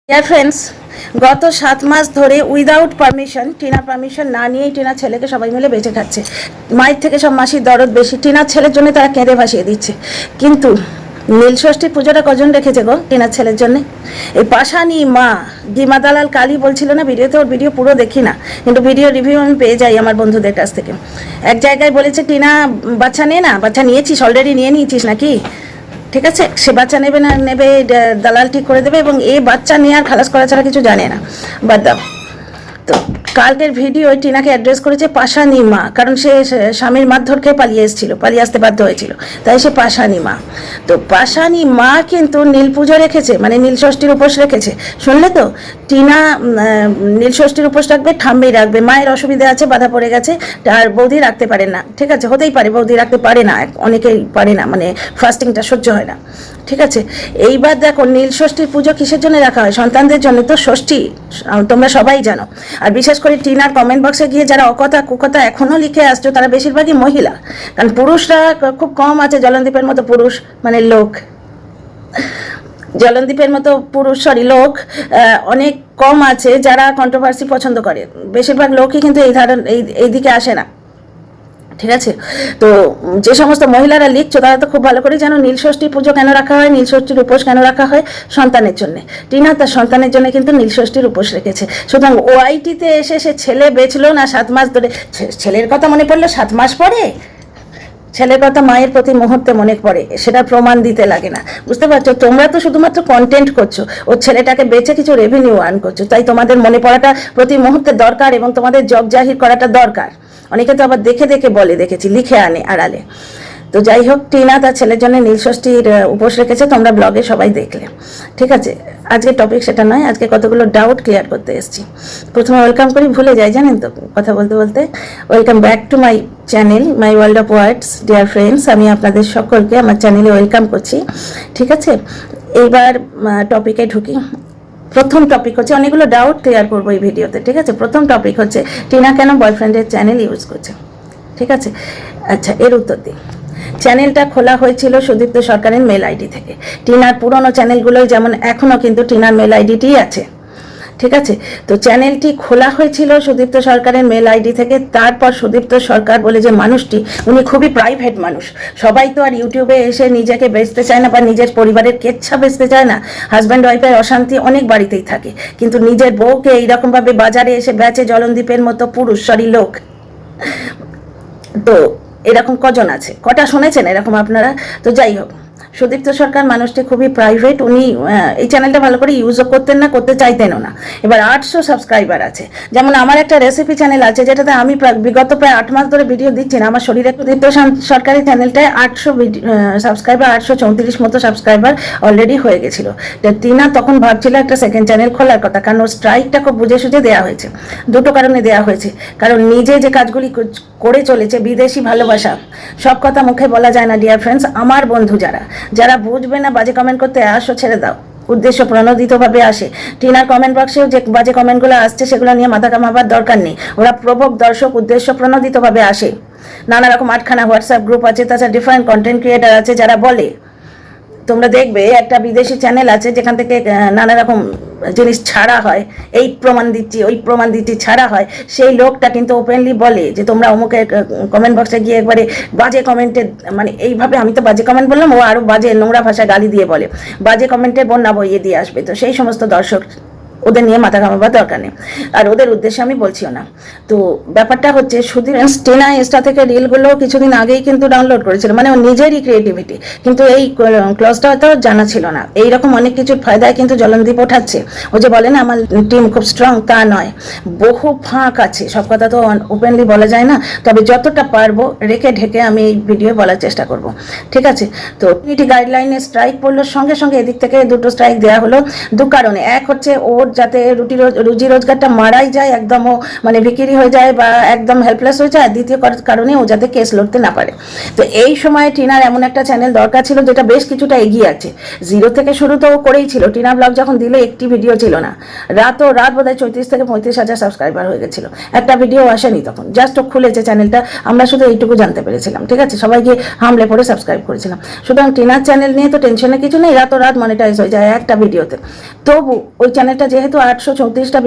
Dear friends, গত 7 মাস ধরে without permission, টিনার পারমিশন না নিয়েই টিনার ছেলেকে সবাই মিলে বেঁচে খাচ্ছে। মায়ের থেকে সব মাসির দরদ বেশি। টিনার ছেলের জন্য তারা কেঁদে ভাসিয়ে দিচ্ছে। কিন্তু নীলষষ্ঠীর পুজোটা কজন রেখেছে গো টিনার ছেলের জন্য? এই পাশানি মা গিমা দালাল কালী বলছিল না ভিডিওতে, ওর ভিডিও পুরো দেখি না, কিন্তু ভিডিও রিভিউ আমি পেয়ে যাই আমার বন্ধুদের কাছ থেকে। এক জায়গায় বলেছে টিনা বাচ্চা নে না, বাচ্চা নিয়েছিস, অলরেডি নিয়ে নিয়েছিস নাকি? ঠিক আছে, সে বাচ্চা নেবে না নেবে দালাল ঠিক করে দেবে, এবং এই বাচ্চা নিয়ে আর খালাস করা ছাড়া কিছু জানে না। বাদ দাও। তো কালকের ভিডিও টিনাকে অ্যাড্রেস করেছে পাশানি মা, কারণ সে স্বামীর মারধর খেয়ে পালিয়ে এসেছিল, পালিয়ে আসতে বাধ্য হয়েছিল, তাই সে পাশানি মা। তো পাশানি মা কিন্তু নীল পুজো রেখেছে, মানে নীলষষ্ঠীর উপোস রেখেছে। শুনলে তো, টিনা নীলষষ্ঠীর উপোস রাখবে, ঠাম্মি রাখবে। মায়ের অসুবিধা আছে, বাধা পড়ে গেছে, আর বৌদি রাখতে পারে না। ঠিক আছে, হতেই পারে বৌদি রাখতে পারে না, অনেকেই পারে না, মানে ফাস্টিংটা সহ্য হয় না। ঠিক আছে, এইবার দেখো নীলষষ্ঠীর পুজো কিসের জন্য রাখা হয়? সন্তানদের জন্য তো ষষ্ঠী, তোমরা সবাই জানো। আর বিশেষ করে টিনার কমেন্ট বক্সে গিয়ে যারা অকথা কুকথা এখনো লিখে আসছো, তারা বেশিরভাগই মহিলা। কারণ পুরুষরা খুব কম আছে, জলনদীপের মতো পুরুষ, মানে লোক, জলনদীপের মতো পুরুষ, লোক অনেক কম আছে যারা কন্ট্রোভার্সি পছন্দ করে। বেশিরভাগ লোকই কিন্তু এই দিকে আসে না। ঠিক আছে, তো যে সমস্ত মহিলারা লিখছো তারা তো খুব ভালো করে জানো নীলষষ্ঠী পুজো কেন রাখা হয়, নীলষষ্ঠীর উপোস কেন রাখা হয়। সন্তানের জন্য। টিনা তার সন্তানের জন্য কিন্তু নীলষষ্ঠীর উপোস রেখেছে। সুতরাং ওআইটিতে এসে সে ছেলে বেচলো না 7 মাস ধরে। ছেলের কথা মনে পড়লো 7 মাস পরে, ছেলের কথা মায়ের প্রতি মুহূর্তে মনে পড়ে, সেটা প্রমাণ দিতে লাগে না। বুঝতে পারছো, তোমরা তো শুধুমাত্র কন্টেন্ট করছো, ওর ছেলেটাকে বেচে কিছু রেভিনিউ আর্ন করছো, তাই তোমাদের মনে পড়াটা প্রতি মুহূর্তে দরকার, এবং তোমাদের জগ জাহির করাটা দরকার। অনেকে তো আবার দেখে দেখে বলে, দেখেছি, লিখে আনে আড়ালে। তো যাই হোক, টিনা তার ছেলের জন্য নীলষষ্ঠীর উপোস রেখেছে, তোমরা ব্লগে সবাই দেখলে। ঠিক আছে, আজকে টপিক সেটা নয়, আজকে কতগুলো ডাউট ক্লিয়ার করতে এসেছি। প্রথমে ওয়েলকাম করি, ভুলে যাই জানেন তো কথা বলতে বলতে। Welcome back to my channel, my world of words. Dear friends, আমি আপনাদের সকলকে আমার চ্যানেলে ওয়েলকাম করছি। ঠিক আছে, এইবার টপিকে ঢুকি। প্রথম টপিক হচ্ছে, অনেকগুলো ডাউট ক্লিয়ার করবো এই ভিডিওতে। ঠিক আছে, প্রথম টপিক হচ্ছে টিনা কেন বয়ফ্রেন্ডের চ্যানেল ইউজ করছে। ঠিক আছে, আচ্ছা, এর উত্তর দিই। চ্যানেলটা খোলা হয়েছিল সুদীপ্ত সরকারের মেল আইডি থেকে। টিনার পুরনো চ্যানেলগুলোই যেমন এখনও কিন্তু টিনার মেল আইডিটিই আছে। ঠিক আছে, তো চ্যানেলটি খোলা হয়েছিল সুদীপ্ত সরকারের মেল আইডি থেকে। তারপর সুদীপ্ত সরকার বলে যে মানুষটি, উনি খুবই প্রাইভেট মানুষ। সবাই তো আর ইউটিউবে এসে নিজেকে বেচতে চায় না, বা নিজের পরিবারের কেচ্ছা বেচতে চায় না। হাজব্যান্ড ওয়াইফের অশান্তি অনেক বাড়িতেই থাকে, কিন্তু নিজের বউকে এইরকমভাবে বাজারে এসে বেচে জলনদীপের মতো পুরুষ, লোক। তো এরকম কজন আছে, কটা শুনেছেন এরকম আপনারা? তো যাই হোক, সুদীপ্ত সরকার মানুষটি খুবই প্রাইভেট। উনি এই চ্যানেলটা ভালো করে ইউজও করতেন না, করতে চাইতেনও না। এবার 800 সাবস্ক্রাইবার আছে। যেমন আমার একটা রেসিপি চ্যানেল আছে, যেটাতে আমি বিগত প্রায় 8 মাস ধরে ভিডিও দিচ্ছি না। আমার শরীরে সুদীপ্ত সরকারি চ্যানেলটায় 800 সাবস্ক্রাইবার, 834 মতো সাবস্ক্রাইবার অলরেডি হয়ে গেছিল। টিনা তখন ভাবছিল একটা সেকেন্ড চ্যানেল খোলার কথা, কারণ ওর স্ট্রাইকটা খুব বুঝে সুঝে দেওয়া হয়েছে। দুটো কারণে দেওয়া হয়েছে, কারণ নিজে যে কাজগুলি করে চলেছে, বিদেশি ভালোবাসা, সব কথা মুখে বলা যায় না। ডিয়ার ফ্রেন্ডস, আমার বন্ধু যারা বুঝবে না, বাজে কমেন্ট করতে আসো, ছেড়ে দাও। উদ্দেশ্য প্রণোদিতভাবে আসে। টিনার কমেন্ট বক্সেও যে বাজে কমেন্টগুলো আসছে, সেগুলো নিয়ে মাথা কামাবার দরকার নেই। ওরা প্রভোগ দর্শক, উদ্দেশ্য প্রণোদিতভাবে আসে। নানা রকম 8খানা হোয়াটসঅ্যাপ গ্রুপ আছে, তাছাড়া ডিফারেন্ট কন্টেন্ট ক্রিয়েটার আছে যারা বলে। তোমরা দেখবে একটা বিদেশি চ্যানেল আছে যেখান থেকে নানা রকম জিনিস ছাড়া হয়, এই প্রমাণ দিচ্ছি, ওই প্রমাণ দিচ্ছি ছাড়া হয়। সেই লোকটা কিন্তু ওপেনলি বলে যে তোমরা অমুকের কমেন্ট বক্সে গিয়ে একবারে বাজে কমেন্টে, মানে এইভাবে, আমি তো বাজে কমেন্ট বললাম, ও আরও বাজে নোংরা ভাষায় গালি দিয়ে বলে, বাজে কমেন্টের বন্যা বইয়ে দিয়ে আসবে। তো সেই সমস্ত দর্শক, ওদের নিয়ে মাথা ঘামাবার দরকার নেই, আর ওদের উদ্দেশ্যে আমি বলছিও না। তো ব্যাপারটা হচ্ছে, শুধু টিনা ইনস্টা থেকে রিলগুলো কিছুদিন আগেই কিন্তু ডাউনলোড করেছিল, মানে ও নিজেরই ক্রিয়েটিভিটি, কিন্তু এই ক্লজটা হয়তো জানা ছিল না। এইরকম অনেক কিছুর ফায়দায় কিন্তু জলনদীপ ওঠাচ্ছে। ও যে বলে না আমার টিম খুব স্ট্রং, তা নয়, বহু ফাঁক আছে। সব কথা তো ওপেনলি বলা যায় না, তবে যতটা পারবো রেখে ঢেকে আমি এই ভিডিও বলার চেষ্টা করব। ঠিক আছে, তো ইউনিটি গাইডলাইনে স্ট্রাইক পড়লো, সঙ্গে সঙ্গে এদিক থেকে 2টো স্ট্রাইক দেওয়া হলো, দু কারণে। এক হচ্ছে, ওর যাতে রুজি রোজগারটা মারাই যায়, একদম ও মানে বিক্রি হয়ে যায় বা একদম হেল্পলেস হয়ে যায়। দ্বিতীয় কারণে ও যাতে কেস লড়তে না পারে। তো এই সময় টিনার এমন একটা চ্যানেল দরকার ছিল যেটা বেশ কিছুটা এগিয়ে আছে। জিরো থেকে শুরু তো ও করেই ছিল। টিনা ব্লগ যখন দিলে একটি ভিডিও ছিল না, রাত বোধহয় 34 থেকে 35,000 সাবস্ক্রাইবার হয়ে গেছিল। একটা ভিডিও আসেনি তখন, জাস্ট ও খুলেছে চ্যানেলটা, আমরা শুধু এইটুকু জানতে পেরেছিলাম। ঠিক আছে, সবাইকে হামলে পড়ে সাবস্ক্রাইব করেছিলাম। সুতরাং টিনার চ্যানেল নিয়ে তো টেনশনে কিছু নেই, রাত মনিটাইজ হয়ে যায় একটা ভিডিওতে। তবু ওই চ্যানেলটা যেহেতু 834টা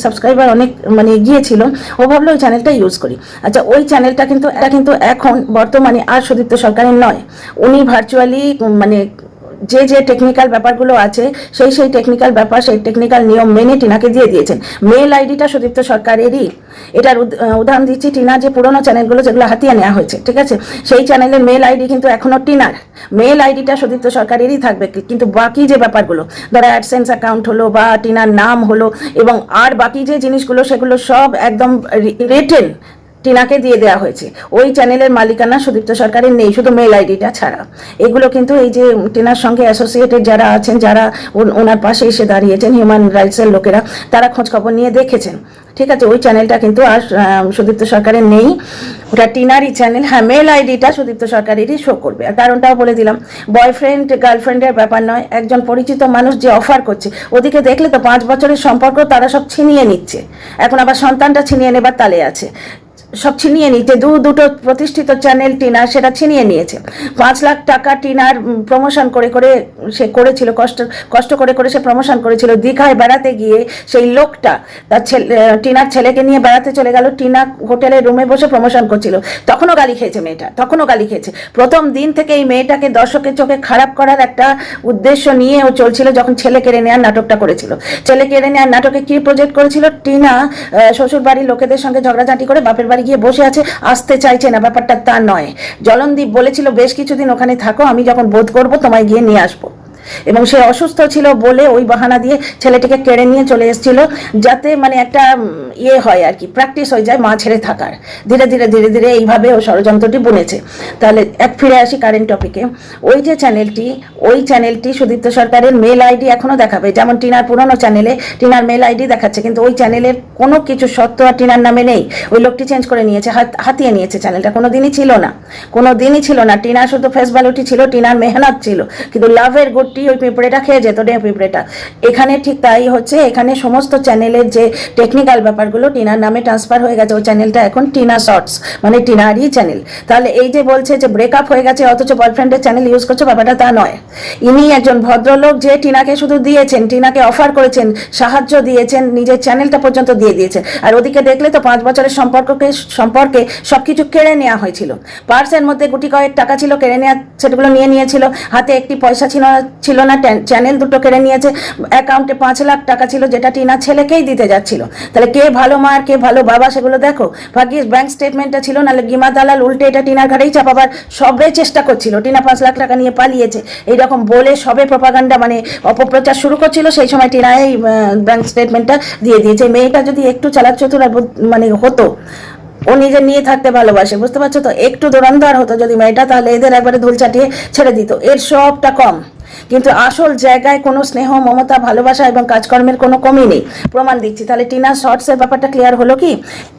সাবস্ক্রাইবার অনেক মানে গিয়েছিল, ও ভাবলো ওই চ্যানেলটা ইউজ করি। আচ্ছা, ওই চ্যানেলটা কিন্তু এখন বর্তমানে আর সুদীপ্ত সরকারের নয়। উনি ভার্চুয়ালি মানে যে টেকনিক্যাল ব্যাপারগুলো আছে সেই টেকনিক্যাল ব্যাপার, সেই টেকনিক্যাল নিয়ম মেনে টিনাকে দিয়ে দিয়েছেন। মেল আইডিটা সুদীপ্ত সরকারেরই। এটার উদাহরণ দিচ্ছি, টিনা যে পুরোনো চ্যানেলগুলো যেগুলো হাতিয়ে নেওয়া হয়েছে, ঠিক আছে, সেই চ্যানেলের মেল আইডি কিন্তু এখনো টিনার। মেল আইডিটা সুদীপ্ত সরকারেরই থাকবে, কিন্তু বাকি যে ব্যাপারগুলো ধরো অ্যাডসেন্স অ্যাকাউন্ট হলো বা টিনার নাম হলো এবং আর বাকি যে জিনিসগুলো সেগুলো সব একদম রিটেন টিনাকে দিয়ে দেওয়া হয়েছে। ওই চ্যানেলের মালিকানা সুদীপ্ত সরকারের নেই, শুধু মেল আইডিটা ছাড়া। এগুলো কিন্তু এই যে টিনার সঙ্গে অ্যাসোসিয়েটেড যারা আছেন, যারা ওনার পাশে এসে দাঁড়িয়েছেন, হিউম্যান রাইটসের লোকেরা, তারা খোঁজখবর নিয়ে দেখেছেন। ঠিক আছে, ওই চ্যানেলটা কিন্তু আর সুদীপ্ত সরকারের নেই, ওটা টিনারই চ্যানেল। হ্যাঁ, মেল আইডিটা সুদীপ্ত সরকারেরই শো করবে। আর কারণটাও বলে দিলাম, বয়ফ্রেন্ড গার্লফ্রেন্ডের ব্যাপার নয়, একজন পরিচিত মানুষ যে অফার করছে, ওদিকে দেখলে তো 5 বছরের সম্পর্ক তারা সব ছিনিয়ে নিচ্ছে, এখন আবার সন্তানটা ছিনিয়ে নেবার তালে আছে। সব ছিনিয়ে নিতে দুটো প্রতিষ্ঠিত চ্যানেল টিনার সেটা ছিনিয়ে নিয়েছে। 5 লাখ টাকা টিনার প্রমোশন করে সে করেছিল, কষ্ট করে সে প্রমোশন করেছিল। দীঘায় বেড়াতে গিয়ে সেই লোকটা তার টিনার ছেলেকে নিয়ে বেড়াতে চলে গেল, টিনা হোটেলের রুমে বসে প্রমোশন করছিল, তখনও গালি খেয়েছে মেয়েটা, তখনও গালি খেয়েছে। প্রথম দিন থেকে এই মেয়েটাকে দর্শকের চোখে খারাপ করার একটা উদ্দেশ্য নিয়ে ও চলছিল। যখন ছেলে কেড়ে নেওয়ার নাটকটা করেছিল, ছেলে কেড়ে নেওয়ার নাটকে কি প্রজেক্ট করেছিল, টিনা শ্বশুর বাড়ির লোকেদের সঙ্গে ঝগড়াঝাঁটি করে বাপের বাড়ি গিয়ে বসে আছে, আসতে চাইছে না। ব্যাপারটা তা নয়। জলনদীপ বলেছিল বেশ কিছুদিন ওখানে থাকো, আমি যখন বোধ করবো তোমায় গিয়ে নিয়ে আসবো। এবং সে অসুস্থ ছিল বলে ওই বাহানা দিয়ে ছেলেটিকে কেড়ে নিয়ে চলে এসেছিল, যাতে মানে একটা ইয়ে হয় আর কি, প্র্যাকটিস হয়ে যায় মা ছেড়ে থাকার। ধীরে ধীরে এইভাবে ও ষড়যন্ত্রটি বুনেছে। তাহলে ফিরে আসি কারেন্ট টপিকে। ওই চ্যানেলটি সুদীপ্ত সরকারের মেল আইডি এখনো দেখাবে, যেমন টিনার পুরনো চ্যানেলে টিনার মেল আইডি দেখাচ্ছে, কিন্তু ওই চ্যানেলের কোনো কিছু সত্য আর টিনার নামে নেই। ওই লোকটি চেঞ্জ করে নিয়েছে, হাতিয়ে নিয়েছে চ্যানেলটা। কোনোদিনই ছিল না। টিনার শুধু ফেস ভ্যালুটি ছিল, টিনার মেহনত ছিল, কিন্তু লাভের গুড ওই পিঁপড়েটা খেয়ে যেত, পিঁপড়েটা। এখানে ঠিক তাই হচ্ছে। এখানে সমস্ত চ্যানেলের যে টেকনিক্যাল ব্যাপারগুলো টিনার নামে ট্রান্সফার হয়ে গেছে। ওই চ্যানেলটা এখন টিনা শর্টস, মানে টিনারই চ্যানেল। তাহলে এই যে বলছে যে ব্রেকআপ হয়ে গেছে অথচ বয়ফ্রেন্ডের চ্যানেল ইউজ করছে, ব্যাপারটা তা নয়। ইনি একজন ভদ্রলোক যে টিনাকে শুধু দিয়েছেন, টিনাকে অফার করেছেন, সাহায্য দিয়েছেন, নিজের চ্যানেলটা পর্যন্ত দিয়ে দিয়েছেন। আর ওদিকে দেখলে তো 5 বছরের সম্পর্কে সবকিছু কেড়ে নেওয়া হয়েছিল। পার্সের মধ্যে গুটি কয়েক টাকা ছিল, কেড়ে নেওয়া সেগুলো নিয়ে নিয়েছিল। হাতে একটি পয়সা ছিল না, চ্যানেল দুটো কেড়ে নিয়েছে। অ্যাকাউন্টে 5 লাখ টাকা ছিল, যেটা টিনা ছেলেকেই দিতে যাচ্ছিল। তাহলে কে ভালো মা আর কে ভালো বাবা সেগুলো দেখো। ভাগ্যিস ব্যাংক স্টেটমেন্টটা ছিল, নাহলে গিমা দালাল উল্টে এটা টিনার ঘাড়েই চাপাবার সবে চেষ্টা করছিল। টিনা 5 লাখ টাকা নিয়ে পালিয়েছে এইরকম বলে সবে প্রপাগান্ডা মানে অপপ্রচার শুরু করছিল, সেই সময় টিনা এই ব্যাংক স্টেটমেন্টটা দিয়ে দিয়েছে। মেয়েটা যদি একটু চালাক চতুর মানে হতো, ও নিজে নিয়ে থাকতে ভালোবাসে, বুঝতে পারছো তো, একটু দোরন্দার হতো যদি মেয়েটা, তাহলে এদের একবারে ধুল চাটিয়ে ছেড়ে দিত। এর সবটা কম, কিন্তু আসল জায়গায় কোনো স্নেহ, মমতা, ভালোবাসা এবং কাজকর্মের কোনো কমই নেই। প্রমাণ দিচ্ছি। তাহলে টিনা শর্টসের ব্যাপারটা ক্লিয়ার হলো কি?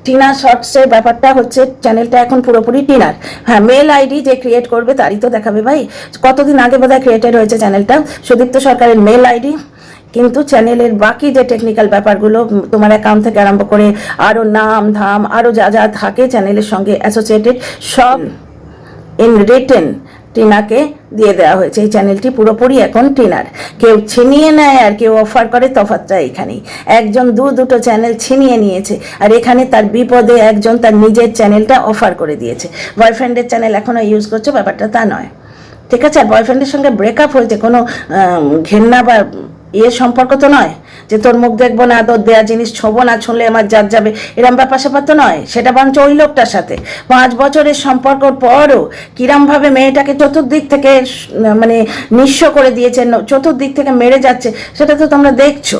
টিনা শর্টসের ব্যাপারটা হচ্ছে, চ্যানেলটা এখন পুরোপুরি টিনার। হ্যাঁ, মেল আইডি যে ক্রিয়েট করবে তারই তো দেখাবে ভাই। কতদিন আগে বোধহয় ক্রিয়েটেড হয়েছে চ্যানেলটা, সুদীপ্ত সরকারের মেল আইডি। কিন্তু চ্যানেলের বাকি যে টেকনিক্যাল ব্যাপারগুলো, তোমার অ্যাকাউন্ট থেকে আরম্ভ করে আরও নাম ধাম আরও যা থাকে চ্যানেলের সঙ্গে অ্যাসোসিয়েটেড, সব ইন রিটেন টিনাকে দিয়ে দেওয়া হয়েছে। এই চ্যানেলটি পুরোপুরি এখন টিনার। কেউ ছিনিয়ে নেয় আর কেউ অফার করে, তফাৎটা এখানেই। একজন দুটো চ্যানেল ছিনিয়ে নিয়েছে, আর এখানে তার বিপদে একজন তার নিজের চ্যানেলটা অফার করে দিয়েছে। বয়ফ্রেন্ডের চ্যানেল এখনো ইউজ করছে, ব্যাপারটা তা নয়। ঠিক আছে, আর বয়ফ্রেন্ডের সঙ্গে ব্রেকআপ হয়েছে, কোনো ঘেন্না বা সম্পর্ক তো নয় যে তোর মুখ দেখবো না, তোর দেয়া জিনিস ছোবো না, ছুঁলে আমার জাত যাবে, এরম ব্যাপার স্যাপার তো নয়। সেটা বরঞ্চ ওই লোকটার সাথে 5 বছরের সম্পর্কর পরও কিরমভাবে মেয়েটাকে চতুর্দিক থেকে মানে নিঃস্ব করে দিয়েছে, চতুর্দিক থেকে মেরে যাচ্ছে, সেটা তো তোমরা দেখছো।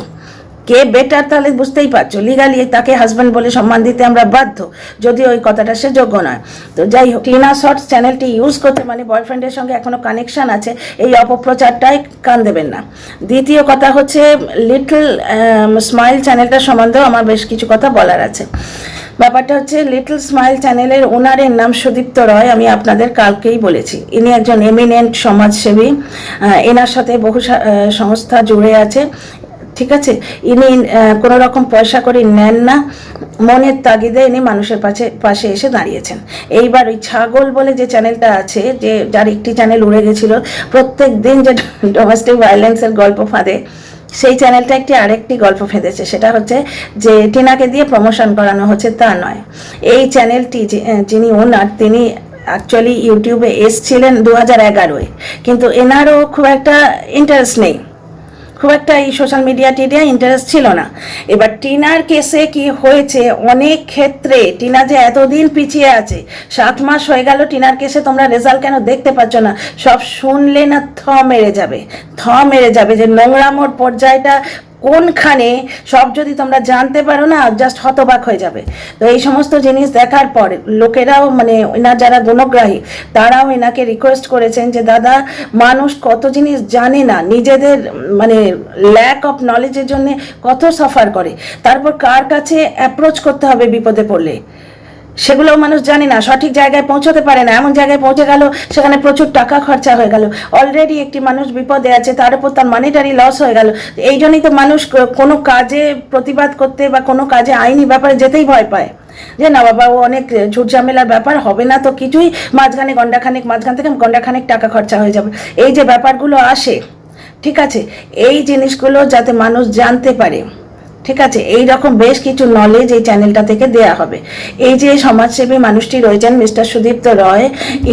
কে বেটার তাহলে বুঝতেই পারছো, লিগালি তাকে হাজব্যান্ড বলে সম্মান দিতে আমরা বাধ্য, যদিও ওই কথাটা সে যোগ্য নয়। তো যাই হোক, টিনা শর্টস চ্যানেলটি ইউজ করতে মানে বয়ফ্রেন্ডের সঙ্গে এখনো কানেকশন আছে, এই অপপ্রচারটাই কান দেবেন না। দ্বিতীয় কথা হচ্ছে লিটল স্মাইল চ্যানেলটার সম্বন্ধেও আমার বেশ কিছু কথা বলার আছে। ব্যাপারটা হচ্ছে লিটল স্মাইল চ্যানেলের ওনারের নাম সুদীপ্ত রয়, আমি আপনাদের কালকেই বলেছি। ইনি একজন এমিনেন্ট সমাজসেবী, এনার সাথে বহু সংস্থা জুড়ে আছে, ঠিক আছে। ইনি কোনো রকম পয়সা করে নেন না, মনের তাগিদে ইনি মানুষের পাশে এসে দাঁড়িয়েছেন। এইবার ওই ছাগল বলে যে চ্যানেলটা আছে, যে যার একটি চ্যানেল উড়ে গেছিল, প্রত্যেক দিন যে ডোমেস্টিক ভায়োলেন্সের গল্প ফাঁদে, সেই চ্যানেলটা আরেকটি গল্প ফেঁদেছে। সেটা হচ্ছে যে টিনাকে দিয়ে প্রমোশন করানো হচ্ছে, তা নয়। এই চ্যানেলটি যিনি ওনার, তিনি অ্যাকচুয়ালি ইউটিউবে এসছিলেন 2011-এ, কিন্তু এনারও খুব একটা ইন্টারেস্ট নেই, খুব একটা এই সোশ্যাল মিডিয়া ইন্টারেস্ট ছিল না। এবার টিনার কেসে কি হয়েছে, অনেক ক্ষেত্রে টিনা যে এতদিন পিছিয়ে আছে, 7 মাস হয়ে গেল টিনার কেসে, তোমরা রেজাল্ট কেন দেখতে পাচ্ছ না? সব শুনলে না থ মেরে যাবে যে নোংরামোর পর্যায়টা কোনখানে, সব যদি তোমরা জানতে পারো না, জাস্ট হতবাক হয়ে যাবে। তো এই সমস্ত জিনিস দেখার পর লোকেরাও, মানে এনার যারা গুণগ্রাহী, তারাও এনাকে রিকোয়েস্ট করেছেন যে দাদা, মানুষ কত জিনিস জানে না, নিজেদের মানে ল্যাক অফ নলেজের জন্য কত সাফার করে, তারপর কার কাছে অ্যাপ্রোচ করতে হবে বিপদে পড়লে, সেগুলো মানুষ জানে না, সঠিক জায়গায় পৌঁছতে পারে না। এমন জায়গায় পৌঁছে গেল সেখানে প্রচুর টাকা খরচা হয়ে গেল, অলরেডি একটি মানুষ বিপদে আছে, তার উপর তার মানিটারি লস হয়ে গেল। এই জন্যই তো মানুষ কোনো কাজে প্রতিবাদ করতে বা কোনো কাজে আইনি ব্যাপারে যেতেই ভয় পায়, যে না বাবা, ও অনেক ঝুট ঝামেলার ব্যাপার, হবে না তো কিছুই, মাঝখান থেকে গন্ডাখানেক টাকা খরচা হয়ে যাবে। এই যে ব্যাপারগুলো আসে, ঠিক আছে, এই জিনিসগুলো যাতে মানুষ জানতে পারে, ঠিক আছে, এই রকম বেশ কিছু নলেজ এই চ্যানেলটা থেকে দেয়া হবে। এই যে সমাজসেবী মানুষটি রয়েছেন মিস্টার সুদীপ্ত রয়,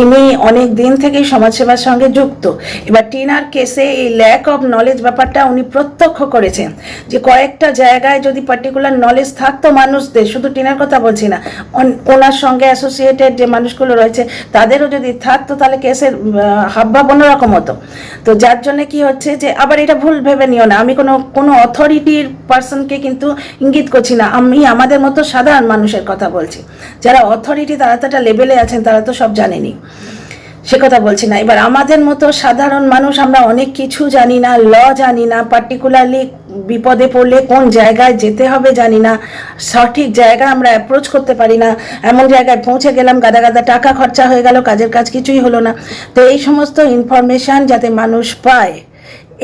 ইনি অনেক দিন থেকেই সমাজসেবার সঙ্গে যুক্ত। এবার টিনার কেসে এই ল্যাক অফ নলেজ ব্যাপারটা উনি প্রত্যক্ষ করেছেন, যে কয়েকটা জায়গায় যদি পার্টিকুলার নলেজ থাকতো মানুষদের, শুধু টিনার কথা বলছি না, ওনার সঙ্গে অ্যাসোসিয়েটেড যে মানুষগুলো রয়েছে তাদেরও যদি থাকতো, তাহলে কেসের হাবভাব অন্যরকম হতো। তো যার জন্য কি হচ্ছে, যে আবার এটা ভুল ভেবে নিও না, আমি কোনো অথরিটির পার্সনকে কিন্তু ইঙ্গিত করছি না, আমি আমাদের মতো সাধারণ মানুষের কথা বলছি। যারা অথরিটি, তারা তো একটা লেভেলে আছেন, তারা তো সব জানেনি, সে কথা বলছি না। এবার আমাদের মতো সাধারণ মানুষ, আমরা অনেক কিছু জানি না, ল জানি না, পার্টিকুলারলি বিপদে পড়লে কোন জায়গায় যেতে হবে জানি না, সঠিক জায়গা আমরা অ্যাপ্রোচ করতে পারি না, এমন জায়গায় পৌঁছে গেলাম, গাদা টাকা খরচা হয়ে গেল, কাজের কাজ কিছুই হলো না। তো এই সমস্ত ইনফরমেশন যাতে মানুষ পায়,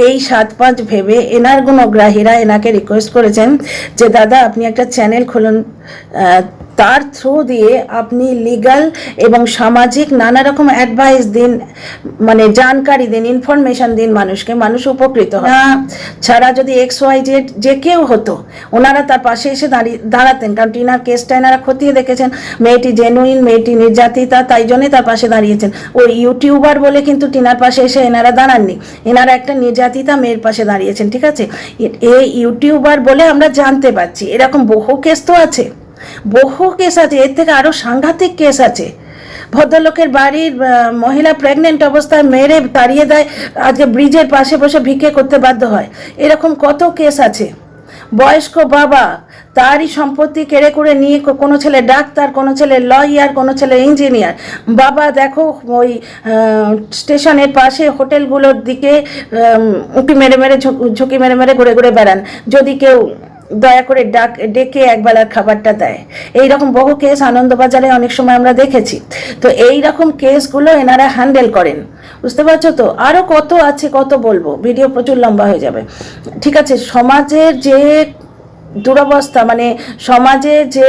এই 7-5 ভেবে এনার গুণগ্রাহীরা এনাকে রিকোয়েস্ট করেছেন যে দাদা, আপনি একটা চ্যানেল খুলুন, তার থ্রু দিয়ে আপনি লিগ্যাল এবং সামাজিক নানা রকম অ্যাডভাইস দিন, মানে জানকারি দিন, ইনফরমেশন দিন মানুষকে, মানুষ উপকৃত হয়। না ছাড়া যদি XYZ যে কেউ হতো, ওনারা তার পাশে এসে দাঁড়াতেন, কারণ টিনার কেসটা এনারা খতিয়ে দেখেছেন, মেয়েটি জেনুইন, মেয়েটি নির্যাতিতা, তাই জন্যই তার পাশে দাঁড়িয়েছেন। ওই ইউটিউবার বলে কিন্তু টিনার পাশে এসে এনারা দাঁড়াননি, এনারা একটা নির্যাতিতা মেয়ের পাশে দাঁড়িয়েছেন, ঠিক আছে। এই ইউটিউবার বলে আমরা জানতে পারছি, এরকম বহু কেস তো আছে, বহু কেস আছে, এর থেকে আরো সাংঘাতিক কেস আছে। ভদ্রলোকের বাড়ির মহিলা প্রেগনেন্ট অবস্থায় মেরে তাড়িয়ে দেয়, আজকে ব্রিজের পাশে বসে ভিক্ষে করতে বাধ্য হয়, এরকম কত কেস আছে। বয়স্ক বাবা, তারই সম্পত্তি কেড়ে করে নিয়ে কোনো ছেলে ডাক্তার, কোনো ছেলে লয়ার, কোনো ছেলে ইঞ্জিনিয়ার। বাবা দেখো, ওই স্টেশনের পাশে হোটেলগুলোর দিকে উঁকি মেরে ঝুঁকি মেরে ঘুরে বেড়ান, যদি কেউ দয়া করে ডেকে একবেলার খাবারটা দেয়। এইরকম বহু কেস আনন্দবাজারে অনেক সময় আমরা দেখেছি। তো এই রকম কেসগুলো এনারা হ্যান্ডেল করেন, বুঝতে পারছো তো। আরও কত আছে, কত বলবো, ভিডিও প্রচুর লম্বা হয়ে যাবে, ঠিক আছে। সমাজের যে দুরবস্থা, মানে সমাজে যে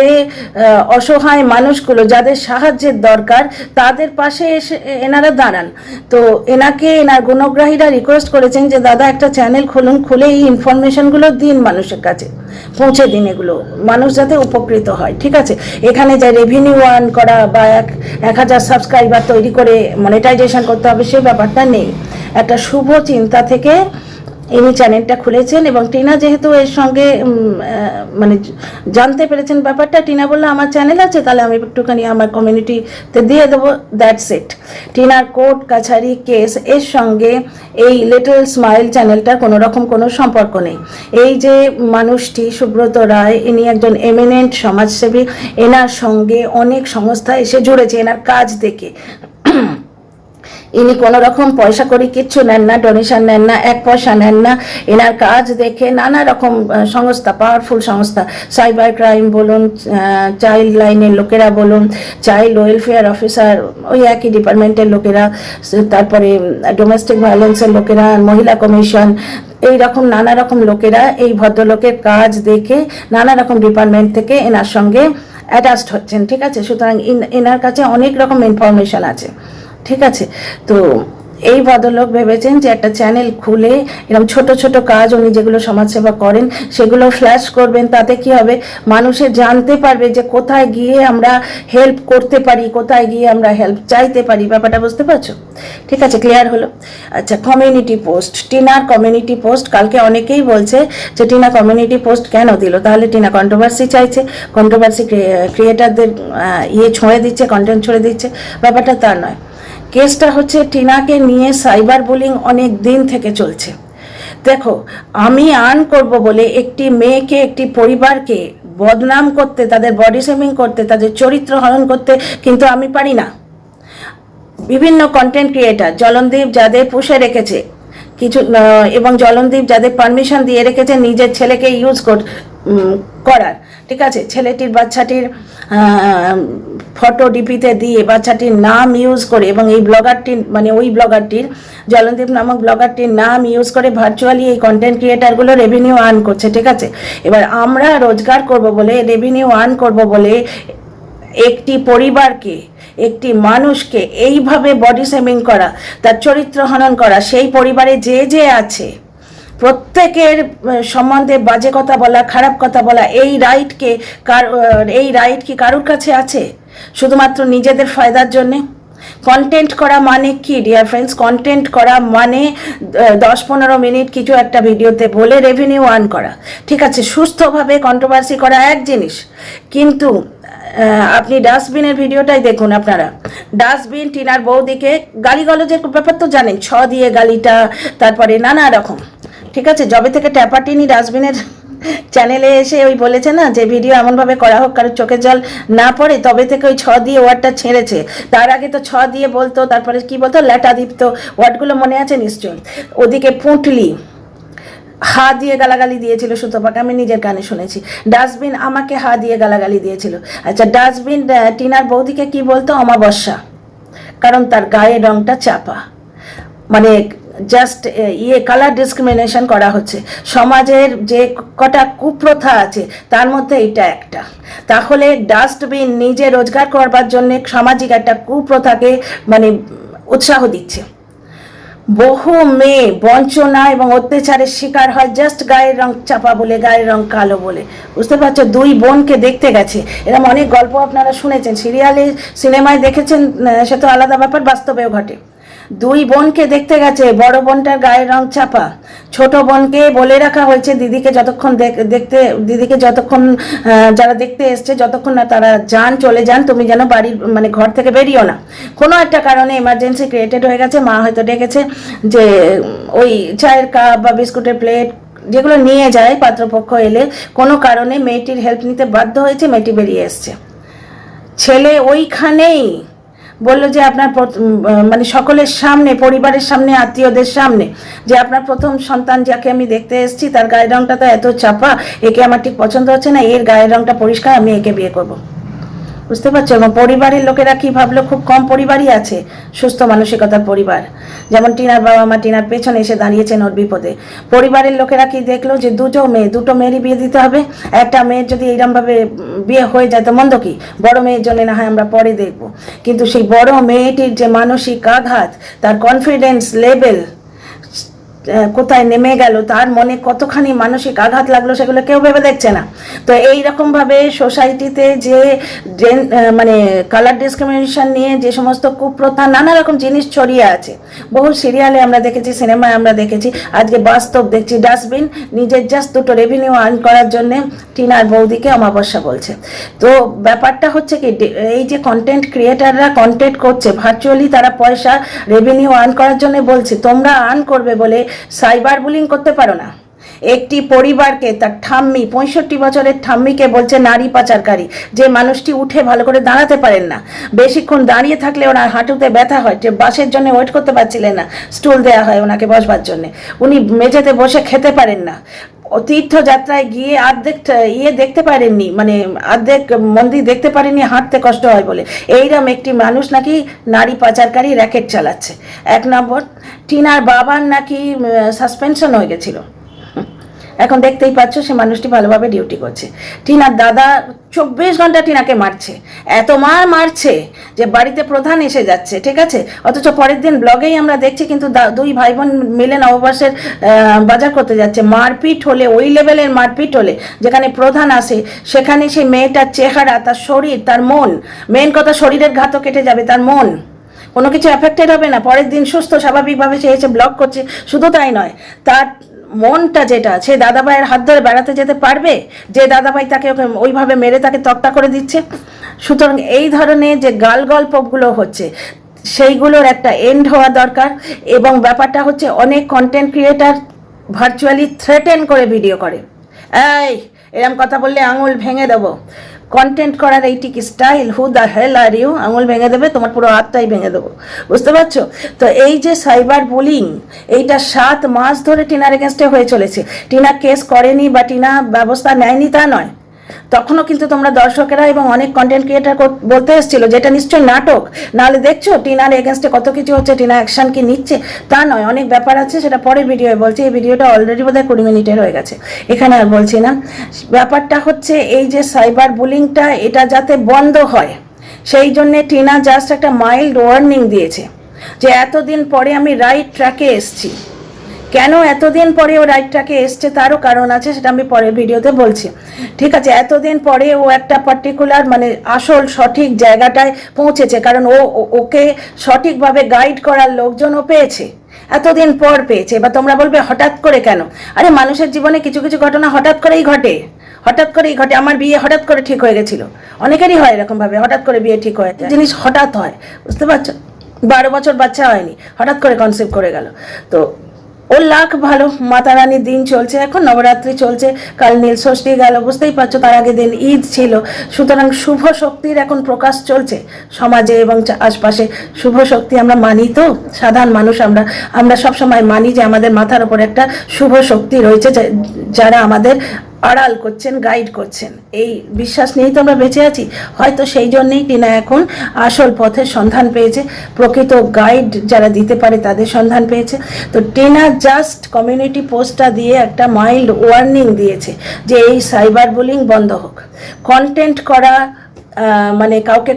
অসহায় মানুষগুলো, যাদের সাহায্যের দরকার, তাদের পাশে এসে এনারা দাঁড়ান। তো এনার গুণগ্রাহীরা রিকোয়েস্ট করেছেন যে দাদা, একটা চ্যানেল খুলুন, খুলে এই ইনফরমেশনগুলো দিন, মানুষের কাছে পৌঁছে দিন, এগুলো মানুষ যাতে উপকৃত হয়, ঠিক আছে। এখানে যে রেভিনিউ আর্ন করা বা 1000 সাবস্ক্রাইবার তৈরি করে মনিটাইজেশন করতে হবে, সেই ব্যাপারটা নেই। একটা শুভ চিন্তা থেকে ইনি চ্যানেলটা খুলেছেন এবং টিনা যেহেতু এর সঙ্গে মানে জানতে পেরেছেন ব্যাপারটা, টিনা বললো আমার চ্যানেল আছে, তাহলে আমি একটুখানি আমার কমিউনিটিতে দিয়ে দেবো, দ্যাটস ইট। টিনার কোর্ট কাছারি কেস এর সঙ্গে এই লিটল স্মাইল চ্যানেলটার কোনো রকম কোনো সম্পর্ক নেই। এই যে মানুষটি সুব্রত রায়, ইনি একজন এমিনেন্ট সমাজসেবী, এনার সঙ্গে অনেক সংস্থা এসে জুড়েছে এনার কাজ দেখে। ইনি কোনো রকম পয়সা করি কিচ্ছু নেন না, ডোনেশন নেন না, 1 পয়সা নেন না। এনার কাজ দেখে নানা রকম সংস্থা, পাওয়ারফুল সংস্থা, সাইবার ক্রাইম বলুন, চাইল্ড লাইনের লোকেরা বলুন, চাইল্ড ওয়েলফেয়ার অফিসার ওই একই ডিপার্টমেন্টের লোকেরা, তারপরে ডোমেস্টিক ভায়োলেন্সের লোকেরা, মহিলা কমিশন, এই রকম নানা রকম লোকেরা এই ভদ্রলোকের কাজ দেখে নানা রকম ডিপার্টমেন্ট থেকে এনার সঙ্গে অ্যাটাচড হচ্ছেন। ঠিক আছে, সুতরাং এনার কাছে অনেক রকম ইনফরমেশন আছে। ঠিক আছে, তো এই ভদ্রলোক ভেবেছেন যে একটা চ্যানেল খুলে এরকম ছোট ছোট কাজ উনি যেগুলো সমাজসেবা করেন সেগুলো ফ্ল্যাশ করবেন, তাতে কি হবে, মানুষের জানতে পারবে যে কোথায় গিয়ে আমরা হেল্প করতে পারি, কোথায় গিয়ে আমরা হেল্প চাইতে পারি। ব্যাপারটা বুঝতে পারছো? ঠিক আছে, ক্লিয়ার হলো? আচ্ছা, কমিউনিটি পোস্ট, টিনার কমিউনিটি পোস্ট, কালকে অনেকেই বলছে যে টিনা কমিউনিটি পোস্ট কেন দিল, তাহলে টিনা কন্ট্রোভার্সি চাইছে, কন্ট্রোভার্সি ক্রিয়েটারদের ছুঁড়ে দিচ্ছে, কন্টেন্ট ছুঁড়ে দিচ্ছে। ব্যাপারটা তা নয়। কেসটা হচ্ছে টিনাকে নিয়ে সাইবার বুলিং অনেক দিন থেকে চলছে। দেখো, আমি আর্ন করব বলে একটি মেয়েকে, একটি পরিবারকে বদনাম করতে, তাদের বডি শেমিং করতে, তাদের চরিত্র হরণ করতে কিন্তু আমি পারি না। বিভিন্ন কন্টেন্ট ক্রিয়েটার, জলনদীপ যাদের পুষে রেখেছে কিছু, এবং জলনদীপ যাদের পারমিশন দিয়ে রেখেছে নিজের ছেলেকে ইউজ করার, ঠিক আছে, ছেলেটির বাচ্চাটির ফটো ডিপিতে দিয়ে বাচ্চাটির নাম ইউজ করে, এবং এই ব্লগারটির মানে ওই ব্লগারটির, জলনদীপ নামক ব্লগারটির নাম ইউজ করে ভার্চুয়ালি এই কন্টেন্ট ক্রিয়েটারগুলো রেভিনিউ আর্ন করছে। ঠিক আছে, এবার আমরা রোজগার করব বলে, রেভিনিউ আর্ন করব বলে একটি পরিবারকে, একটি মানুষকে এইভাবে বডি শেমিং করা, তার চরিত্র হনন করা, সেই পরিবারে যে যে আছে প্রত্যেকের সম্বন্ধে বাজে কথা বলা, খারাপ কথা বলা, এই রাইট কি কারুর কাছে আছে? শুধুমাত্র নিজেদের ফায়দার জন্যে। কন্টেন্ট করা মানে কি ডিয়ার ফ্রেন্ডস? কন্টেন্ট করা মানে 10-15 মিনিট কিছু একটা ভিডিওতে বলে রেভিনিউ আর্ন করা। ঠিক আছে, সুস্থভাবে কন্ট্রোভার্সি করা এক জিনিস, কিন্তু আপনি ডাস্টবিনের ভিডিওটাই দেখুন। আপনারা ডাস্টবিন, টিনার বৌদিকে গালিগলজের ব্যাপার তো জানেন, দিয়ে গালিটা, তারপরে নানা রকম। ঠিক আছে, যবে থেকে ট্যাপাটিনি ডাস্টবিনের চ্যানেলে এসে ওই বলেছে না যে ভিডিও এমনভাবে করা হোক কারোর চোখে জল না পড়ে, তবে থেকে ওই দিয়ে ওয়ার্ডটা ছেড়েছে। তার আগে তো দিয়ে বলতো, তারপরে কি বলতো, ল্যাটা দীপ্ত, ওয়ার্ডগুলো মনে আছে নিশ্চয়ই। ওদিকে পুঁটলি, দিয়ে গালাগালি দিয়েছিল সুতপাকে, আমি নিজের কানে শুনেছি। ডাস্টবিন আমাকে দিয়ে গালাগালি দিয়েছিল। আচ্ছা, ডাস্টবিন টিনার বৌদিকে কি বলতো, অমাবস্যা, কারণ তার গায়ের রংটা চাপা। মানে জাস্ট কালার ডিসক্রিমিনেশন করা হচ্ছে। সমাজের যে কটা কুপ্রথা আছে তার মধ্যে এটা একটা। তাহলে ডাস্টবিন নিজে রোজগার করবার জন্য সামাজিক একটা কুপ্রথাকে মানে উৎসাহ দিচ্ছে। বহু মেয়ে বঞ্চনা এবং অত্যাচারের শিকার হয় জাস্ট গায়ের রং চাপা বলে, গায়ের রং কালো বলে। বুঝতে পারছো? 2 বোনকে দেখতে গেছে, এরকম অনেক গল্প আপনারা শুনেছেন, সিরিয়ালে সিনেমায় দেখেছেন, সে তো আলাদা ব্যাপার, বাস্তবেও ঘটে। 2 বোনকে দেখতে গেছে, বড় বোনটার গায়ের রং চাপা, ছোট বোনকে বলে রাখা হয়েছে দিদিকে যতক্ষণ যারা দেখতে এসছে, যতক্ষণ না তারা চলে যান, তুমি যেন বাড়ির মানে ঘর থেকে বেরিও না। কোনো একটা কারণে এমার্জেন্সি ক্রিয়েটেড হয়ে গেছে, মা হয়তো ডেকেছে যে ওই চায়ের কাপ বা বিস্কুটের প্লেট যেগুলো নিয়ে যায় পাত্রপক্ষ এলে, কোনো কারণে মেয়েটির হেল্প নিতে বাধ্য হয়েছে, মেয়েটি বেরিয়ে এসছে। ছেলে ওইখানেই বললো যে আপনার মানে সকলের সামনে, পরিবারের সামনে, আত্মীয়দের সামনে, যে আপনার প্রথম সন্তান যাকে আমি দেখতে এসেছি তার গায়ের রংটা তো এত চাপা, একে আমার ঠিক পছন্দ হচ্ছে না, এর গায়ের রংটা পরিষ্কার, আমি একে বিয়ে করব। বুঝতে পারছো? এবং পরিবারের লোকেরা কি ভাবলো, খুব কম পরিবারই আছে সুস্থ মানসিকতার পরিবার। যেমন টিনার বাবা মা টিনার পেছনে এসে দাঁড়িয়েছেন ওর বিপদে। পরিবারের লোকেরা কি দেখলো যে দুটো মেয়েরই বিয়ে দিতে হবে। একটা মেয়ের যদি এইরকমভাবে বিয়ে হয়ে যায় তো মন্দ কি, বড় মেয়ের জন্য না হয় আমরা পরে দেখব, কিন্তু সেই বড় মেয়েটির যে মানসিক আঘাত, তার কনফিডেন্স লেভেল, কোথায় নেমে গেল, তার মনে কতখানি মানসিক আঘাত লাগলো, সেগুলো কেউ ভেবে দেখছে না। তো এই রকমভাবে সোসাইটিতে যে মানে কালার ডিসক্রিমিনেশন নিয়ে যে সমস্ত কুপ্রথা, নানা রকম জিনিস ছড়িয়ে আছে, বহু সিরিয়ালে আমরা দেখেছি, সিনেমায় আমরা দেখেছি, আজকে বাস্তব দেখছি। ডাস্টবিন নিজের জাস্ট দুটো রেভিনিউ আর্ন করার জন্যে টিনার বৌদিকে অমাবস্যা বলছে। তো ব্যাপারটা হচ্ছে কি, এই যে কন্টেন্ট ক্রিয়েটাররা কন্টেন্ট করছে ভার্চুয়ালি, তারা পয়সা রেভিনিউ আর্ন করার জন্য বলছে। তোমরা আর্ন করবে বলে সাইবার বুলিং করতে পারো না। একটি পরিবারকে, তার ঠাম্মি, 65 বছরের ঠাম্মিকে বলছে নারী পাচারকারী, যে মানুষটি উঠে ভালো করে দাঁড়াতে পারেন না, বেশিক্ষণ দাঁড়িয়ে থাকলে ওনার হাঁটুতে ব্যথা হয়, যে বাসের জন্য ওয়েট করতে পারছিলেন না, স্টুল দেওয়া হয় ওনাকে বসবার জন্য, উনি মেঝেতে বসে খেতে পারেন না, তীর্থযাত্রায় গিয়ে অর্ধেক দেখতে পারেননি, মানে অর্ধেক মন্দির দেখতে পারেননি, হাঁটতে কষ্ট হয় বলে। এইরকম একটি মানুষ নাকি নারী পাচারকারী র্যাকেট চালাচ্ছে। 1 নম্বর, টিনার বাবার নাকি সাসপেনশন হয়ে গেছিল, এখন দেখতেই পাচ্ছ সে মানুষটি ভালোভাবে ডিউটি করছে। টিনার দাদা 24 ঘন্টা টিনাকে মারছে, এত মারছে যে বাড়িতে প্রধান এসে যাচ্ছে, ঠিক আছে। অথচ পরের দিন ব্লগেই আমরা দেখছি কিন্তু দুই ভাই বোন মিলে নববর্ষের বাজার করতে যাচ্ছে। মারপিট হলে, ওই লেভেলের মারপিট হলে, যেখানে প্রধান আসে, সেখানে সেই মেয়েটার চেহারা, তার শরীর, তার মন, মেন কথা শরীরের ঘাতও কেটে যাবে, তার মন কোনো কিছু অ্যাফেক্টেড হবে না। পরের দিন সুস্থ স্বাভাবিকভাবে সে এসে ব্লগ করছে। শুধু তাই নয়, তার মনটা যেটা, সে দাদাভাইয়ের হাত ধরে বেড়াতে যেতে পারবে, যে দাদাভাই তাকে ওইভাবে মেরে তাকে তক্তা করে দিচ্ছে। সুতরাং এই ধরনের যে গাল গল্পগুলো হচ্ছে, সেইগুলোর একটা এন্ড হওয়া দরকার। এবং ব্যাপারটা হচ্ছে, অনেক কন্টেন্ট ক্রিয়েটার ভার্চুয়ালি থ্রেটেন করে ভিডিও করে, এই এরম কথা বললে আঙুল ভেঙে দেবো। কন্টেন্ট করার এইটি কি style? Who the hell are you? আঙুল ভেঙে দেবে, তোমার পুরো হাতটাই ভেঙে দেবো, বুঝতে পারছো? তো এই যে সাইবার বুলিং, এইটা 7 মাস ধরে টিনার এগেনস্টে হয়ে চলেছে। টিনা কেস করেনি বা টিনা ব্যবস্থা নেয়নি তা নয়, তখনও কিন্তু তোমরা দর্শকেরা এবং অনেক কন্টেন্ট ক্রিয়েটার বলতে এসেছিল যেটা নিশ্চয়ই নাটক, নাহলে দেখছো টিনার এগেনস্টে কত কিছু হচ্ছে, টিনা অ্যাকশন কি নিচ্ছে তা নয়, অনেক ব্যাপার আছে, সেটা পরের ভিডিওয়ে বলছি। এই ভিডিওটা অলরেডি বোধহয় 20 মিনিটের হয়ে গেছে, এখানে আর বলছি না। ব্যাপারটা হচ্ছে এই যে সাইবার বুলিংটা, এটা যাতে বন্ধ হয়, সেই জন্যে টিনা জাস্ট একটা মাইল্ড ওয়ার্নিং দিয়েছে যে এতদিন পরে আমি রাইট ট্র্যাকে এসছি। কেন এতদিন পরে ও রাইট ট্র্যাকে এসছে তারও কারণ আছে, সেটা আমি পরের ভিডিওতে বলছি, ঠিক আছে। এতদিন পরে ও একটা পার্টিকুলার মানে আসল সঠিক জায়গাটায় পৌঁছেছে, কারণ ওকে সঠিকভাবে গাইড করার লোকজন ও পেয়েছে, এতদিন পর পেয়েছে। এবার তোমরা বলবে হঠাৎ করে কেন? আরে মানুষের জীবনে কিছু কিছু ঘটনা হঠাৎ করেই ঘটে, হঠাৎ করেই ঘটে। আমার বিয়ে হঠাৎ করে ঠিক হয়ে গেছিল, অনেকেরই হয় এরকমভাবে, হঠাৎ করে বিয়ে ঠিক হয়, জিনিস হঠাৎ হয়, বুঝতে পারছো? 12 বছর বাচ্চা হয়নি, হঠাৎ করে কনসেপ্ট করে গেল। তো ওর লাখ ভালো, মাতা রানীর দিন চলছে, এখন নবরাত্রি চলছে, কাল নীল ষষ্ঠী গেল, বুঝতেই পারছো, তার আগের দিন ঈদ ছিল। সুতরাং শুভ শক্তির এখন প্রকাশ চলছে সমাজে এবং আশপাশে। শুভ শক্তি আমরা মানি তো, সাধারণ মানুষ আমরা সবসময় মানি যে আমাদের মাথার ওপর একটা শুভ শক্তি রয়েছে, যারা আমাদের আড়াল করছেন, গাইড করছেন। এই বিশ্বাস নিয়েই তো আমরা বেঁচে আছি। হয়তো সেই জন্যেই টিনা এখন আসল পথের সন্ধান পেয়েছে, প্রকৃত গাইড যারা দিতে পারে তাদের সন্ধান পেয়েছে। তো টিনা জাস্ট কমিউনিটি পোস্টটা দিয়ে একটা মাইল্ড ওয়ার্নিং দিয়েছে যে এই সাইবার বুলিং বন্ধ হোক। কন্টেন্ট করা মানে কাউকে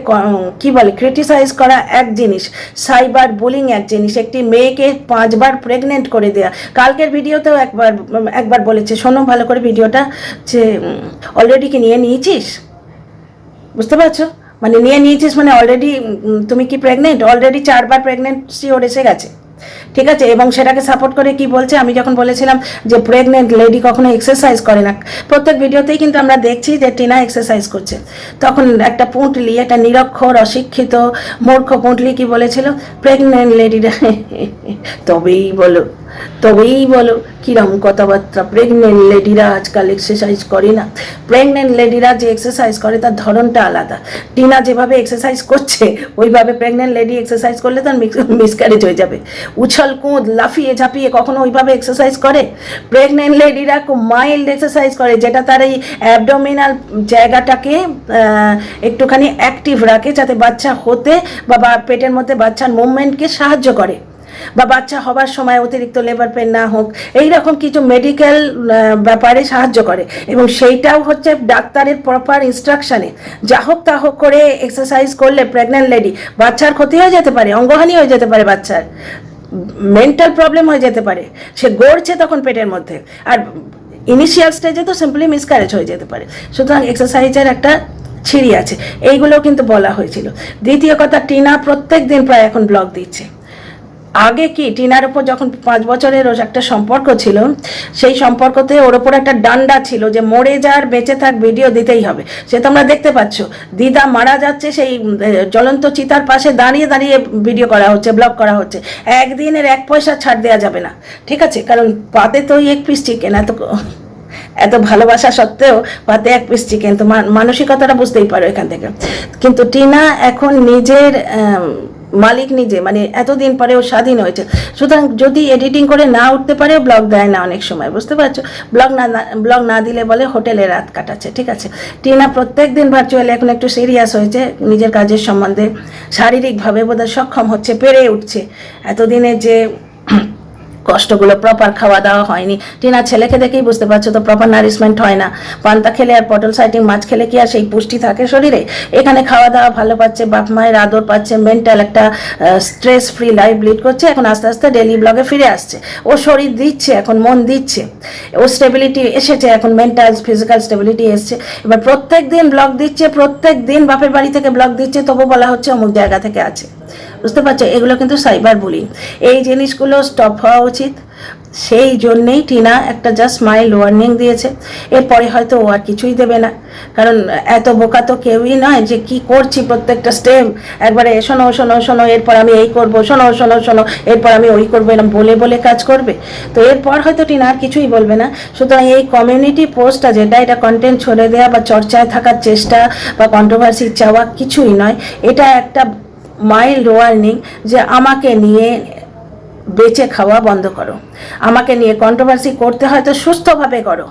কি বলে ক্রিটিসাইজ করা এক জিনিস, সাইবার বুলিং এক জিনিস। একটি মেয়েকে 5 বার প্রেগনেন্ট করে দেয়া, কালকের ভিডিওতেও একবার বলেছে, শোনো ভালো করে ভিডিওটা, যে অলরেডি কি নিয়ে নিয়েছিস, বুঝতে পারছো? মানে নিয়ে নিয়েছিস মানে অলরেডি তুমি কি প্রেগনেন্ট? অলরেডি 4 বার প্রেগনেন্সি ওর এসে গেছে, ঠিক আছে। এবং সেটাকে সাপোর্ট করে কি বলছে, আমি যখন বলেছিলাম যে প্রেগনেন্ট লেডি কখনো এক্সারসাইজ করে না, প্রত্যেক ভিডিওতেই কিন্তু আমরা দেখছি যে টিনা এক্সারসাইজ করছে, তখন একটা পুঁটলি, একটা নিরক্ষর অশিক্ষিত মূর্খ পুঁটলি কি বলেছিল, প্রেগনেন্ট লেডিরা তবেই বলো কিরম কথাবার্তা, প্রেগনেন্ট লেডিরা আজকাল এক্সারসাইজ করে না। প্রেগনেন্ট লেডিরা যে এক্সারসাইজ করে তার ধরনটা আলাদা। টিনা যেভাবে এক্সারসাইজ করছে ওইভাবে প্রেগনেন্ট লেডি এক্সারসাইজ করলে তার মিসক্যারেজ হয়ে যাবে। উছল কুঁদ লাফিয়ে ঝাঁপিয়ে কখনো ওইভাবে এক্সারসাইজ করে? প্রেগনেন্ট লেডিরা খুব মাইল্ড এক্সারসাইজ করে, যেটা তার এই অ্যাবডোমিনাল জায়গাটাকে একটুখানি অ্যাক্টিভ রাখে, যাতে বাচ্চা হতে বা পেটের মধ্যে বাচ্চার মুভমেন্টকে সাহায্য করে, বা বাচ্চা হবার সময় অতিরিক্ত লেবার পেন না হোক, এইরকম কিছু মেডিকেল ব্যাপারে সাহায্য করে। এবং সেইটাও হচ্ছে ডাক্তারের প্রপার ইনস্ট্রাকশানে, যা হোক তা হোক করে এক্সারসাইজ করলে প্রেগনেন্ট লেডি বাচ্চার ক্ষতি হয়ে যেতে পারে, অঙ্গহানি হয়ে যেতে পারে বাচ্চার, মেন্টাল প্রবলেম হয়ে যেতে পারে, সে গড়ছে তখন পেটের মধ্যে, আর ইনিশিয়াল স্টেজে তো সিম্পলি মিসক্যারেজ হয়ে যেতে পারে। সুতরাং এক্সারসাইজের একটা ছিঁড়ি আছে, এইগুলোও কিন্তু বলা হয়েছিল। দ্বিতীয় কথা, টিনা প্রত্যেক দিন প্রায় এখন ব্লগ দিচ্ছে। আগে কি টিনার ওপর যখন 5 বছরের ওর একটা সম্পর্ক ছিল, সেই সম্পর্কতে ওর ওপর একটা ডান্ডা ছিল যে মরে যার বেঁচে থাক ভিডিও দিতেই হবে। সে তোমরা দেখতে পাচ্ছ, দিদা মারা যাচ্ছে, সেই জ্বলন্ত চিতার পাশে দাঁড়িয়ে দাঁড়িয়ে ভিডিও করা হচ্ছে, ব্লগ করা হচ্ছে। একদিনের 1 পয়সা ছাড় দেওয়া যাবে না, ঠিক আছে? কারণ পাতে তো ওই 1 পিস চিকেন, এত ভালোবাসা সত্ত্বেও পাতে 1 পিস চিকেন, তো মানসিকতাটা বুঝতেই পারো এখান থেকে। কিন্তু টিনা এখন নিজের মালিক নিজে, মানে এতদিন পরে ও স্বাধীন হয়েছে। সুতরাং যদি এডিটিং করে না উঠতে পারে, ব্লগ দেয় না অনেক সময়, বুঝতে পারছো? ব্লগ না দিলে বলে হোটেলে রাত কাটাচ্ছে, ঠিক আছে? টিনা প্রত্যেক দিন ভার্চুয়ালি এখন একটু সিরিয়াস হয়েছে, নিজের কাজের সম্বন্ধে শারীরিকভাবে বোধহয় সক্ষম হচ্ছে, পেরে উঠছে। এতদিনে যে কষ্টগুলো, প্রপার খাওয়া দাওয়া হয়নি। টিনা ছেলেকে দেখেই বুঝতে পারছো তো, প্রপার নারিশমেন্ট হয় না। পান্তা খেলে আর পটল সাইটিং মাছ খেলে কি আর সেই পুষ্টি থাকে শরীরে? এখানে খাওয়া দাওয়া ভালো পাচ্ছে, বাপ মায়ের আদর পাচ্ছে, মেন্টাল একটা স্ট্রেস ফ্রি লাইফ লিড করছে। এখন আস্তে আস্তে ডেলি ব্লগে ফিরে আসছে, ও শরীর দিচ্ছে, এখন মন দিচ্ছে, ও স্টেবিলিটি এসেছে, এখন মেন্টাল ফিজিক্যাল স্টেবিলিটি এসছে। এবার প্রত্যেক দিন ব্লগ দিচ্ছে, প্রত্যেক দিন বাপের বাড়ি থেকে ব্লগ দিচ্ছে, তবু বলা হচ্ছে অমুক জায়গা থেকে আছে। বুঝতে পারছো? এগুলো কিন্তু সাইবার বুলিং। এই জিনিসগুলো স্টপ হওয়া উচিত। সেই জন্যেই টিনা একটা জাস্ট মাইল্ড ওয়ার্নিং দিয়েছে। এরপরে হয়তো ও আর কিছুই দেবে না, কারণ এত বোকা তো কেউই নয় যে কি করছি প্রত্যেকটা স্টেপ একবারে শোনো শোনো শোনো, এরপর আমি এই করবো, শোনো শোনো শোনো, এরপর আমি ওই করবো, এরকম বলে বলে কাজ করবে। তো এরপর হয়তো টিনা আর কিছুই বলবে না। সুতরাং এই কমিউনিটি পোস্টটা যেটা, এটা কন্টেন্ট ছড়ে দেওয়া বা চর্চায় থাকার চেষ্টা বা কন্ট্রোভার্সি চাওয়া কিছুই নয়। এটা একটা মাইল্ড ওয়ার্নিং যে আমাকে নিয়ে বেঁচে খাওয়া বন্ধ করো, আমাকে নিয়ে কন্ট্রোভার্সি করতে হয়তো সুস্থভাবে করো,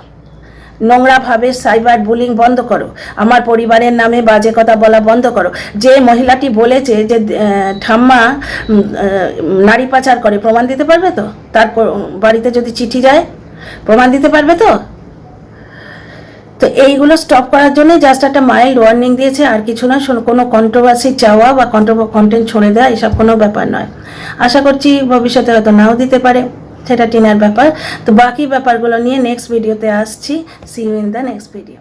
নোংরাভাবে সাইবার বুলিং বন্ধ করো, আমার পরিবারের নামে বাজে কথা বলা বন্ধ করো। যে মহিলাটি বলেছে যে ঠাম্মা নারী পাচার করে, প্রমাণ দিতে পারবে তো? তার বাড়িতে যদি চিঠি যায়, প্রমাণ দিতে পারবে তো? তো এইগুলো স্টপ করার জন্য জাস্ট একটা মাইল্ড ওয়ার্নিং দিয়েছে, আর কিছু না। কোনো কন্ট্রোভার্সি চাওয়া বা কন্টেন্ট ছড়ে দেওয়া এসব কোনো ব্যাপার নয়। আশা করছি ভবিষ্যতে হয়তো নাও দিতে পারে, সেটা টিনার ব্যাপার। তো বাকি ব্যাপারগুলো নিয়ে নেক্সট ভিডিওতে আসছি। See you in the next video.